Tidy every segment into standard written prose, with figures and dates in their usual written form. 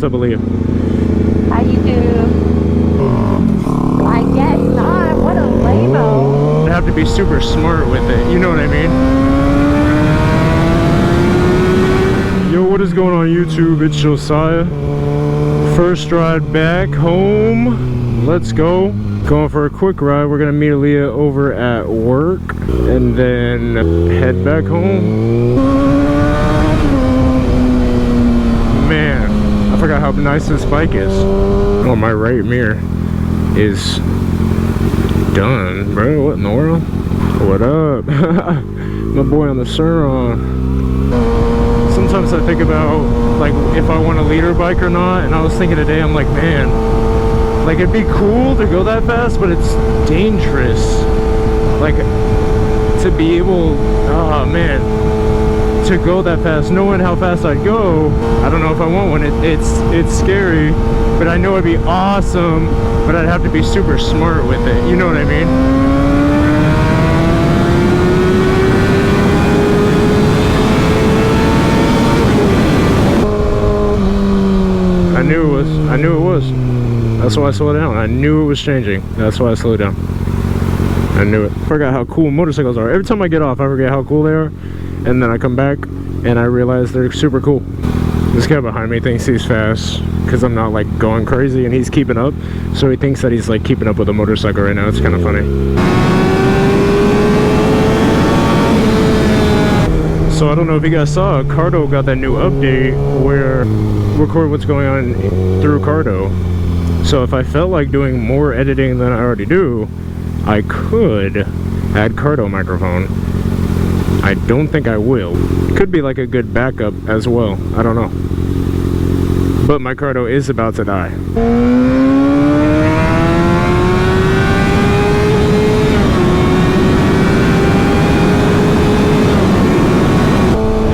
what's up, Aaliyah? How you do? I guess not. What a lame-o. I have to be super smart with it. You know what I mean? Yo, what is going on YouTube? It's Josiah. First ride back home. Let's go. Going for a quick ride. We're gonna meet Aaliyah over at work and then head back home. Man, I forgot how nice this bike is. Oh, my right mirror is done, bro. What in the world? What up? My boy on the Sur. Sometimes I think about like if I want a leader bike or not, and I was thinking today, I'm like, man, like it'd be cool to go that fast, but it's dangerous. Like to be able, oh man, to go that fast, knowing how fast I'd go, I don't know if I want one. It's scary, but I know it'd be awesome, but I'd have to be super smart with it. You know what I mean? I knew it was. That's why I slowed down. I knew it was changing. That's why I slowed down. I knew it. I forgot how cool motorcycles are. Every time I get off, I forget how cool they are. And then I come back and I realize they're super cool. This guy behind me thinks he's fast because I'm not like going crazy and he's keeping up. So he thinks that he's like keeping up with a motorcycle right now. It's kind of funny. So I don't know if you guys saw, Cardo got that new update where record what's going on through Cardo. So if I felt like doing more editing than I already do, I could add Cardo microphone. I don't think I will. Could be like a good backup as well. I don't know. But my Cardo is about to die.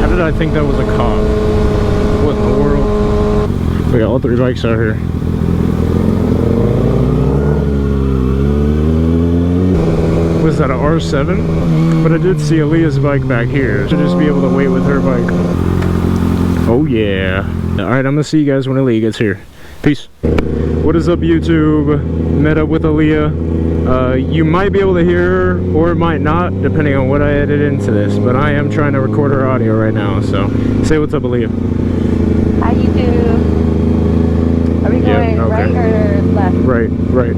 How did I think that was a cop? What in the world? We got all three bikes out here. Was that an R7? But I did see Aaliyah's bike back here. Should just be able to wait with her bike. Oh yeah. Alright, I'm gonna see you guys when Aaliyah gets here. Peace. What is up, YouTube? Met up with Aaliyah. You might be able to hear her or might not, depending on what I edit into this. But I am trying to record her audio right now, so say what's up, Aaliyah. How you do? Are we going right or left? Right.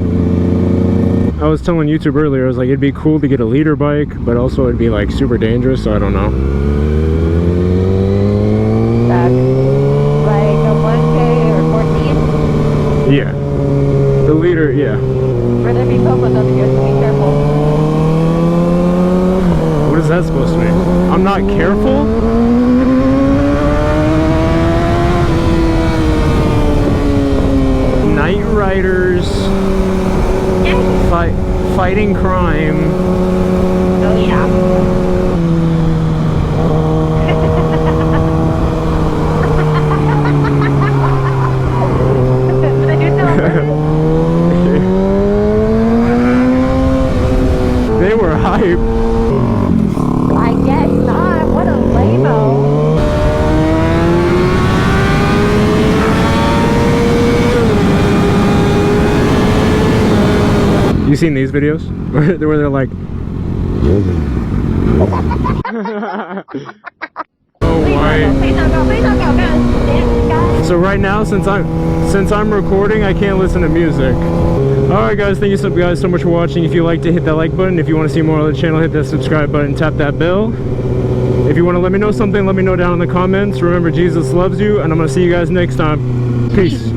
I was telling YouTube earlier, I was like, it'd be cool to get a leader bike, but also it'd be like super dangerous, so I don't know. Back. Like a 1K or 14? Yeah. The leader, yeah. Where there be Copas up here, so be careful. What is that supposed to mean? I'm not careful? Night riders. Fighting crime. Oh yeah. Did I do something? They were hype. I guess not. What a lame-o. You seen these videos where they're like, oh my. So right now, since I'm recording, I can't listen to music. Alright guys, thank you so much for watching. If you like to hit that like button. If you want to see more of the channel, hit that subscribe button, tap that bell. If you want to let me know something, let me know down in the comments. Remember, Jesus loves you, and I'm going to see you guys next time. Peace.